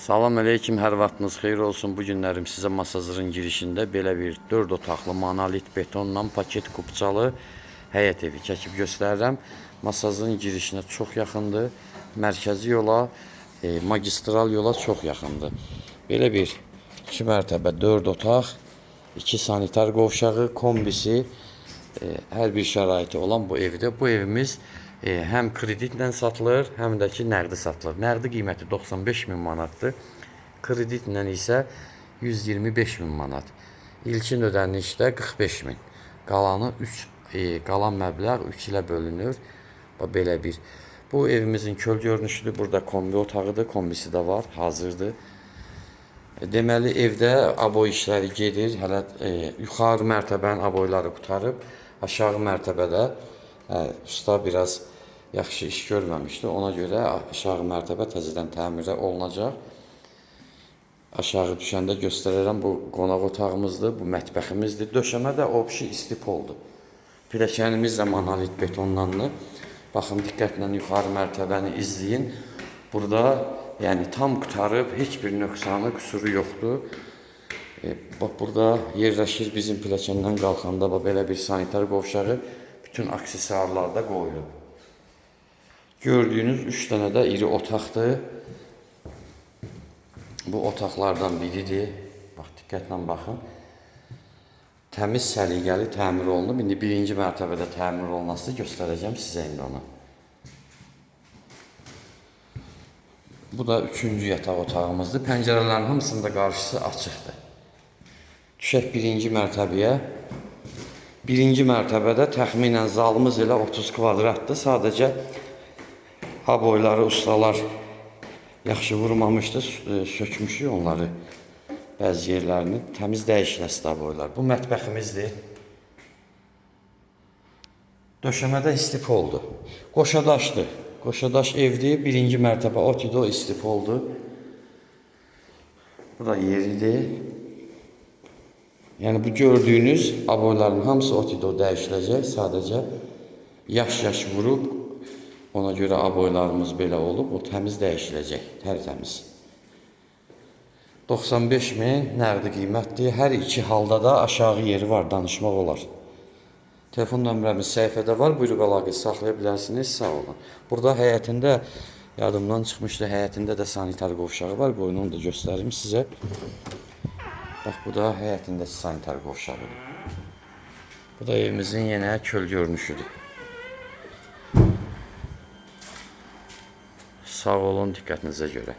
Salam əleykum, hər vaxtınız xeyir olsun. Bu günlərim sizə Masazırın girişində belə bir 4 otaqlı monolit betonla paket kubcalı həyət evi çəkib göstərirəm. Masazırın girişinə çox yaxındır. Mərkəzi yola, magistral yola çox yaxındır. Belə bir 2 mərtəbə 4 otaq, 2 sanitar qovşağı, kombisi, hər bir şəraiti olan bu evdə. Bu evimiz həm kreditlə satılır, həm də ki nəqdi satılır. Nəqdi qiyməti 95.000 manatdır. Kreditlə isə 125.000 manat. İlkin ödənişdə 45.000. Qalanı qalan məbləğ 3 ilə bölünür. Belə bir. Bu evimizin köl görünüşüdür. Burada kombi otağıdır. Kombisi də var, hazırdır. Deməli evdə aboy işləri gedir. Hələ yuxarı mərtəbənin aboyları qutarıb. Aşağı mərtəbədə usta biraz yaxşı iş görməmişdi. Ona görə aşağı mərtəbə təzədən təmirə olunacaq. Aşağı düşəndə göstərərəm. Bu qonaq otağımızdır, bu mətbəximizdir. Döşəmə də opşi istipoldur. Pilləkənimiz də monolit betonlandı. Baxın, diqqətlə yuxarı mərtəbəni izləyin. Burada yəni tam qutarıb, heç bir nöqsanı, qüsuru yoxdur. Burada yerləşir bizim pilləkəndən qalxanda belə bir sanitar qovşağı. Bütün aksesuarlar da qoyulub. Gördüyünüz 3 dənə də iri otaqdır. Bu otaqlardan biridir. Bax, diqqətlə baxın. Təmiz, səliqəli təmir olunub. İndi birinci mərtəbədə təmir olunası göstərəcəm sizə indi onu. Bu da 3-cü yataq otağımızdır. Pəncərələrin hamısında qarşısı açıqdır. Düşək birinci mərtəbəyə. Birinci mərtəbədə təxminən zalımız elə 30 kvadratdır. Sadəcə aboyları ustalar yaxşı vurmamışdı, sökmüşük onları. Bəzi yerlərini təmiz dəyişiləsi aboylar. Bu mətbəximizdir. Döşəmədə istipoldur. Qoşadaşdır. Qoşadaş evdir. Birinci mərtəbə otido istipoldur. Bu da yeridir. Yəni bu gördüyünüz aboyların hamısı otido dəyişiləcək. Sadəcə yaş vurub, ona görə aboylarımız belə olub. O təmiz dəyişiləcək, tərtəmiz. 95.000 nəqdi qiymətdir. Hər iki halda da aşağı yeri var, danışmaq olar. Telefon nömrəmiz səhifədə var. Buyurub əlaqə saxlaya bilərsiniz. Sağ olun. Burada həyətində, yadımdan çıxmışdı, həyətində də sanitar qovşağı var. Qoyun onu da göstərim sizə. Bax, bu da həyətində sanitar qovşağıdır. Bu da evimizin yenə köl görünüşüdür. Sağ olun, diqqətinizə görə.